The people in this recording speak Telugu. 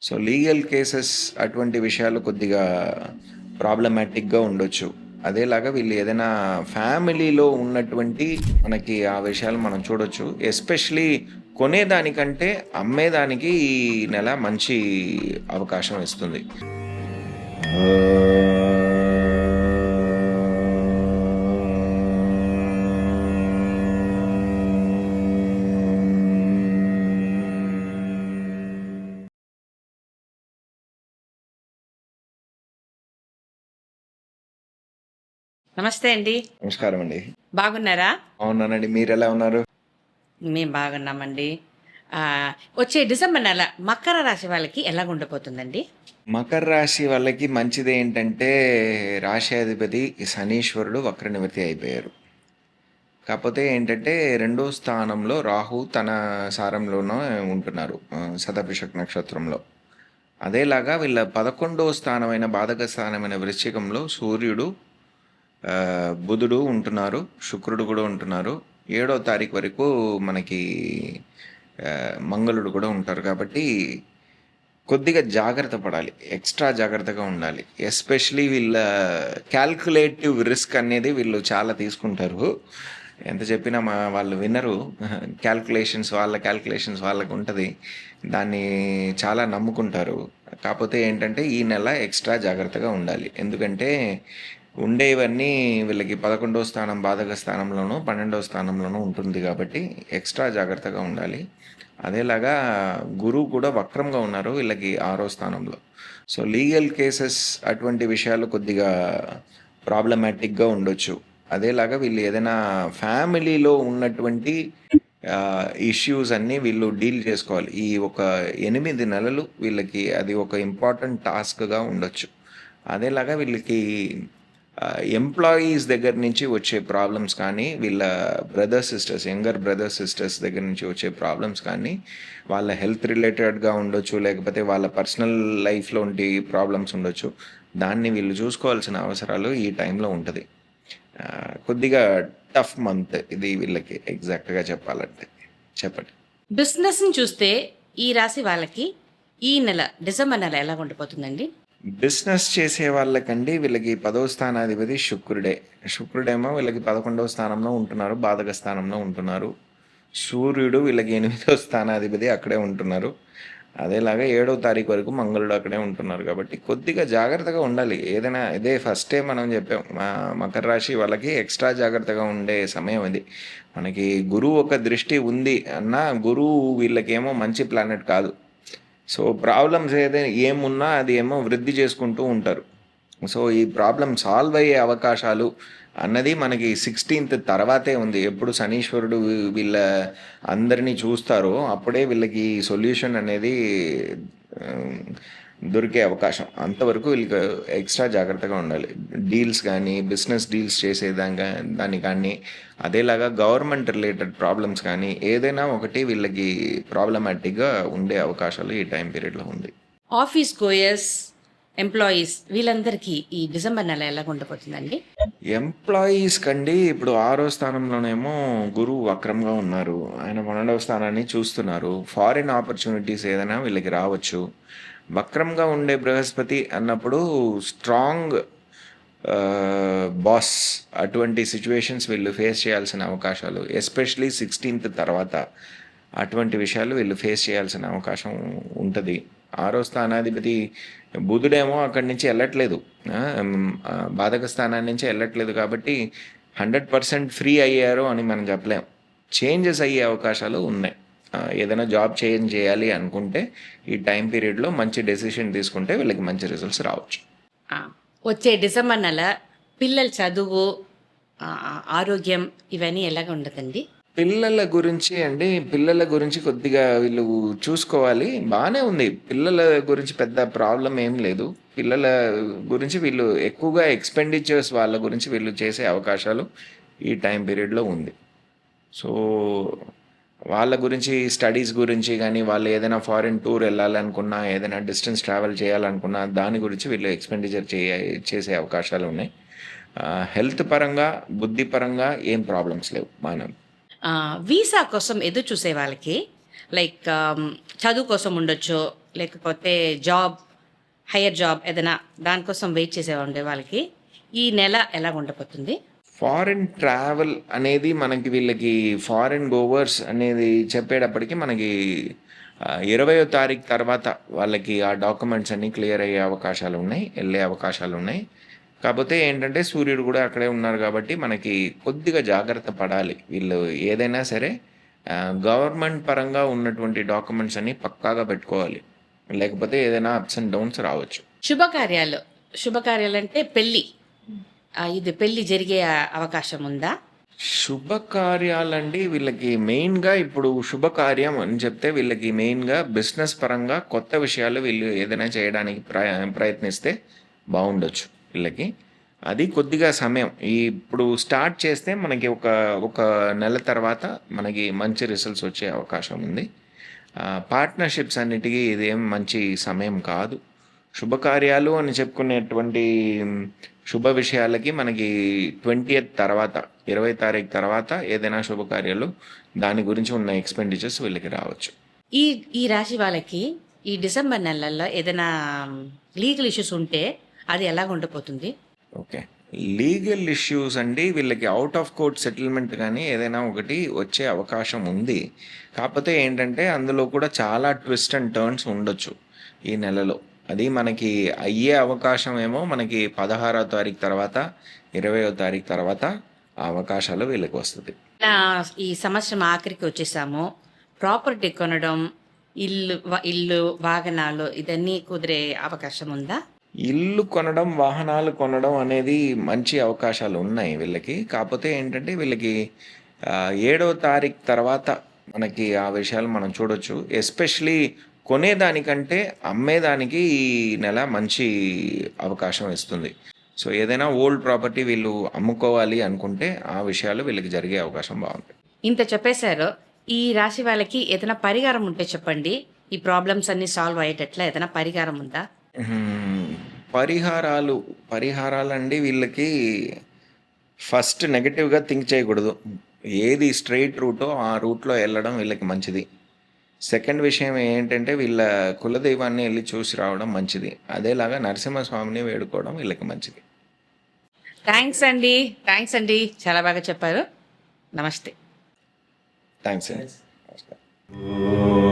సో, లీగల్ కేసెస్ అటువంటి విషయాలు కొద్దిగా ప్రాబ్లమాటిక్‌గా ఉండొచ్చు. అదేలాగా వీళ్ళు ఏదైనా ఫ్యామిలీలో ఉన్నటువంటి మనకి ఆ విషయాలు మనం చూడొచ్చు. ఎస్పెషల్లీ కొనేదానికంటే అమ్మేదానికి ఈ నెల మంచి అవకాశం ఇస్తుంది. నమస్తే అండి. నమస్కారం అండి. బాగున్నారా? అవునానండి. మీరెలా ఉన్నారు? మేము బాగున్నామండి. వచ్చే డిసెంబర్ నెల మకర రాశి వాళ్ళకి ఎలాగుండబోతుందండి? మకర రాశి వాళ్ళకి మంచిదేంటంటే రాశ్యాధిపతి శనీశ్వరుడు వక్ర నివృత్తి అయిపోయారు. కాపోతే ఏంటంటే, రెండో స్థానంలో రాహు తన సారంలోనే ఉంటున్నారు. శతభిషక్ నక్షత్రంలో. అదేలాగా వీళ్ళ 11వ స్థానమైన బాధక స్థానమైన వృశ్చికంలో సూర్యుడు, బుధుడు ఉంటున్నారు. శుక్రుడు కూడా ఉంటున్నారు. 7వ తారీఖు వరకు మనకి మంగళుడు కూడా ఉంటారు. కాబట్టి కొద్దిగా జాగ్రత్త పడాలి. ఎక్స్ట్రా జాగ్రత్తగా ఉండాలి. ఎస్పెషలీ వీళ్ళ క్యాల్కులేటివ్ రిస్క్ అనేది వీళ్ళు చాలా తీసుకుంటారు. ఎంత చెప్పినా వాళ్ళు వినరు. క్యాల్కులేషన్స్ వాళ్ళకు ఉంటుంది. దాన్ని చాలా నమ్ముకుంటారు. కాకపోతే ఏంటంటే ఈ నెల ఎక్స్ట్రా జాగ్రత్తగా ఉండాలి. ఎందుకంటే ఉండేవన్నీ వీళ్ళకి 11వ స్థానం బాధక స్థానంలోనూ 12వ స్థానంలోనూ ఉంటుంది కాబట్టి ఎక్స్ట్రా జాగ్రత్తగా ఉండాలి. అదేలాగా గురువు కూడా వక్రంగా ఉన్నారు వీళ్ళకి 6వ స్థానంలో. సో లీగల్ కేసెస్ అటువంటి విషయాలు కొద్దిగా ప్రాబ్లమాటిక్గా ఉండొచ్చు. అదేలాగా వీళ్ళు ఏదైనా ఫ్యామిలీలో ఉన్నటువంటి ఇష్యూస్ అన్నీ వీళ్ళు డీల్ చేసుకోవాలి. ఈ ఒక 8 నెలలు వీళ్ళకి అది ఒక ఇంపార్టెంట్ టాస్క్గా ఉండొచ్చు. అదేలాగా వీళ్ళకి ఎంప్లాయీస్ దగ్గర నుంచి వచ్చే ప్రాబ్లమ్స్ కానీ, వీళ్ళ యంగర్ బ్రదర్స్ సిస్టర్స్ దగ్గర నుంచి వచ్చే ప్రాబ్లమ్స్ కానీ, వాళ్ళ హెల్త్ రిలేటెడ్గా ఉండొచ్చు, లేకపోతే వాళ్ళ పర్సనల్ లైఫ్లో ఉండే ప్రాబ్లమ్స్ ఉండొచ్చు. దాన్ని వీళ్ళు చూసుకోవాల్సిన అవసరాలు ఈ టైంలో ఉంటుంది. కొద్దిగా టఫ్ మంత్ ఇది వీళ్ళకి ఎగ్జాక్ట్గా చెప్పాలంటే. చెప్పండి. బిజినెస్‌ని చూస్తే ఈ రాశి వాళ్ళకి ఈ నెల డిసెంబర్ నెల ఎలా ఉండబోతుందండి? బిజినెస్ చేసే వాళ్ళకండి వీళ్ళకి 10వ స్థానాధిపతి శుక్రుడే. శుక్రుడేమో వీళ్ళకి 11వ స్థానంలో ఉంటున్నారు. బాధక స్థానంలో ఉంటున్నారు. సూర్యుడు వీళ్ళకి 8వ స్థానాధిపతి అక్కడే ఉంటున్నారు. అదేలాగా 7వ తారీఖు వరకు మంగళుడు అక్కడే ఉంటున్నారు. కాబట్టి కొద్దిగా జాగ్రత్తగా ఉండాలి. ఏదైనా ఇదే ఫస్టే మనం చెప్పాం. మకర రాశి వాళ్ళకి ఎక్స్ట్రా జాగ్రత్తగా ఉండే సమయం ఇది. మనకి గురువు ఒక దృష్టి ఉంది అన్నా గురువు వీళ్ళకేమో మంచి ప్లానెట్ కాదు. సో ప్రాబ్లమ్స్ ఏమున్నా అది ఏమో వృద్ధి చేసుకుంటూ ఉంటారు. సో ఈ ప్రాబ్లం సాల్వ్ అయ్యే అవకాశాలు అన్నది మనకి 16th తర్వాతే ఉంది. ఎప్పుడు శనీశ్వరుడు వీళ్ళ అందరినీ చూస్తారో అప్పుడే వీళ్ళకి సొల్యూషన్ అనేది దొరికే అవకాశం. అంతవరకు వీళ్ళకి ఎక్స్ట్రా జాగ్రత్తగా ఉండాలి. డీల్స్ కానీ, బిజినెస్ డీల్స్ దాన్ని కానీ, అదేలాగా గవర్నమెంట్ రిలేటెడ్ ప్రాబ్లమ్స్ కానీ ఏదైనా ఒకటి వీళ్ళకి ప్రాబ్లమాటిక్గా ఉండే అవకాశాలు ఈ టైం పీరియడ్లో ఉంది. ఆఫీస్ గోయర్స్, ఎంప్లాయీస్ వీళ్ళందరికీ ఈ డిసెంబర్ నెల ఎలా ఉండబోతుందండి? ఎంప్లాయీస్ కండి ఇప్పుడు 6వ స్థానంలోనేమో గురువు వక్రంగా ఉన్నారు. ఆయన 12వ స్థానాన్ని చూస్తున్నారు. ఫారిన్ ఆపర్చునిటీస్ ఏదైనా వీళ్ళకి రావచ్చు. వక్రంగా ఉండే బృహస్పతి అన్నప్పుడు స్ట్రాంగ్ బాస్ అటువంటి సిచ్యువేషన్స్ వీళ్ళు ఫేస్ చేయాల్సిన అవకాశాలు, ఎస్పెషలీ 16th తర్వాత అటువంటి విషయాలు వీళ్ళు ఫేస్ చేయాల్సిన అవకాశం ఉంటుంది. 6వ స్థానాధిపతి బుధుడేమో అక్కడి నుంచి వెళ్ళట్లేదు, బాధక స్థానాన్ని నుంచి వెళ్ళట్లేదు. కాబట్టి 100% ఫ్రీ అయ్యారు అని మనం చెప్పలేం. చేంజెస్ అయ్యే అవకాశాలు ఉన్నాయి. ఏదైనా జాబ్ చేయాలి అనుకుంటే ఈ టైం పీరియడ్లో మంచి డెసిషన్ తీసుకుంటే వీళ్ళకి మంచి రిజల్ట్స్ రావచ్చు. వచ్చే డిసెంబర్ నెల పిల్లల చదువు, ఆరోగ్యం ఇవన్నీ ఎలాగ ఉండదండి? పిల్లల గురించి కొద్దిగా వీళ్ళు చూసుకోవాలి. బాగానే ఉంది. పిల్లల గురించి పెద్ద ప్రాబ్లం ఏం లేదు. పిల్లల గురించి వీళ్ళు ఎక్కువగా ఎక్స్పెండిచర్స్ వాళ్ళ గురించి వీళ్ళు చేసే అవకాశాలు ఈ టైం పీరియడ్లో ఉంది. సో వాళ్ళ గురించి స్టడీస్ గురించి కానీ, వాళ్ళు ఏదైనా ఫారిన్ టూర్ వెళ్ళాలనుకున్నా, ఏదైనా డిస్టెన్స్ ట్రావెల్ చేయాలనుకున్నా దాని గురించి వీళ్ళు ఎక్స్పెండిచర్ చేసే అవకాశాలు ఉన్నాయి. హెల్త్ పరంగా, బుద్ధి పరంగా ఏం ప్రాబ్లమ్స్ లేవు. మనం వీసా కోసం ఎదురు చూసే వాళ్ళకి లైక్ చదువు కోసం ఉండొచ్చు, లేకపోతే జాబ్, హైయర్ జాబ్ ఏదైనా దానికోసం వెయిట్ చేసే ఉండే వాళ్ళకి ఈ నెల ఎలా ఉండబోతుంది? ఫారిన్ ట్రావెల్ అనేది మనకి వీళ్ళకి ఫారిన్ గోవర్స్ అనేది చెప్పేటప్పటికి మనకి 20వ తారీఖు తర్వాత వాళ్ళకి ఆ డాక్యుమెంట్స్ అన్నీ క్లియర్ అయ్యే అవకాశాలు ఉన్నాయి, వెళ్ళే అవకాశాలు ఉన్నాయి. కాకపోతే ఏంటంటే సూర్యుడు కూడా అక్కడే ఉన్నారు కాబట్టి మనకి కొద్దిగా జాగ్రత్త పడాలి. వీళ్ళు ఏదైనా సరే గవర్నమెంట్ పరంగా ఉన్నటువంటి డాక్యుమెంట్స్ అన్నీ పక్కాగా పెట్టుకోవాలి. లేకపోతే ఏదైనా అప్స్ అండ్ డౌన్స్ రావచ్చు. శుభకార్యాలు, శుభకార్యాలంటే పెళ్ళి. ఇది పెళ్ళి జరిగే అవకాశం ఉందా? శుభకార్యాలండి వీళ్ళకి మెయిన్‌గా ఇప్పుడు శుభకార్యం అని చెప్తే వీళ్ళకి మెయిన్‌గా బిజినెస్ పరంగా కొత్త విషయాలు వీళ్ళు ఏదైనా చేయడానికి ప్రయత్నిస్తే బావుండొచ్చు వీళ్ళకి. అది కొద్దిగా సమయం. ఇప్పుడు స్టార్ట్ చేస్తే మనకి ఒక నెల తర్వాత మనకి మంచి రిజల్ట్స్ వచ్చే అవకాశం ఉంది. పార్ట్నర్‌షిప్స్ అన్నిటికి ఇదేం మంచి సమయం కాదు. శుభకార్యాలు అని చెప్పుకునేటువంటి శుభ విషయాలకి మనకి 20th తర్వాత 20 తారీఖు తర్వాత ఏదైనా శుభకార్యాలు దాని గురించి ఉన్న ఎక్స్‌పెండిచర్స్ వీళ్ళకి రావచ్చు. ఈ ఈ రాశి వాళ్ళకి ఈ డిసెంబర్ నెలల్లో ఏదైనా లీగల్ ఇష్యూస్ ఉంటే అది ఎలా ఉండబోతుంది? ఓకే. లీగల్ ఇష్యూస్ అండి వీళ్ళకి ఔట్ ఆఫ్ కోర్ట్ సెటిల్మెంట్ గానీ ఏదైనా ఒకటి వచ్చే అవకాశం ఉంది. కాకపోతే ఏంటంటే అందులో కూడా చాలా ట్విస్ట్ అండ్ టర్న్స్ ఉండొచ్చు ఈ నెలలో. అది మనకి అయ్యే అవకాశం ఏమో మనకి 16వ తారీఖు తర్వాత, 20వ తారీఖు తర్వాత ఆ అవకాశాలు వీళ్ళకి వస్తది. ఇలా ఈ సంవత్సరం ఆఖరికి వచ్చేసాము. ప్రాపర్టీ కొనడం, ఇల్లు, వాహనాలు ఇదన్నీ కుదిరే అవకాశం ఉందా? ఇల్లు కొనడం, వాహనాలు కొనడం అనేది మంచి అవకాశాలు ఉన్నాయి వీళ్ళకి. కాకపోతే ఏంటంటే వీళ్ళకి 7వ తారీఖు తర్వాత మనకి ఆ విషయాలు మనం చూడొచ్చు. ఎస్పెషల్లీ కొనేదానికంటే అమ్మేదానికి ఈ నెల మంచి అవకాశం ఇస్తుంది. సో ఏదైనా ఓల్డ్ ప్రాపర్టీ వీళ్ళు అమ్ముకోవాలి అనుకుంటే ఆ విషయాలు వీళ్ళకి జరిగే అవకాశం బాగుంది. ఇంత చెప్పేశారు. ఈ రాశి వాళ్ళకి ఏదైనా పరిహారం ఉంటే చెప్పండి. ఈ ప్రాబ్లమ్స్ అన్నీ సాల్వ్ అయ్యేటట్లా ఏదైనా పరిహారం ఉందా? పరిహారాలండి వీళ్ళకి ఫస్ట్ నెగెటివ్‌గా థింక్ చేయకూడదు. ఏది స్ట్రెయిట్ రూటో ఆ రూట్‌లో వెళ్ళడం వీళ్ళకి మంచిది. సెకండ్ విషయం ఏంటంటే వీళ్ళ కులదైవాన్ని వెళ్ళి చూసి రావడం మంచిది. అదేలాగా నరసింహస్వామిని వేడుకోవడం వీళ్ళకి మంచిది. థ్యాంక్స్ అండి. చాలా బాగా చెప్పారు. నమస్తే. థ్యాంక్స్ అండి. నమస్కారం.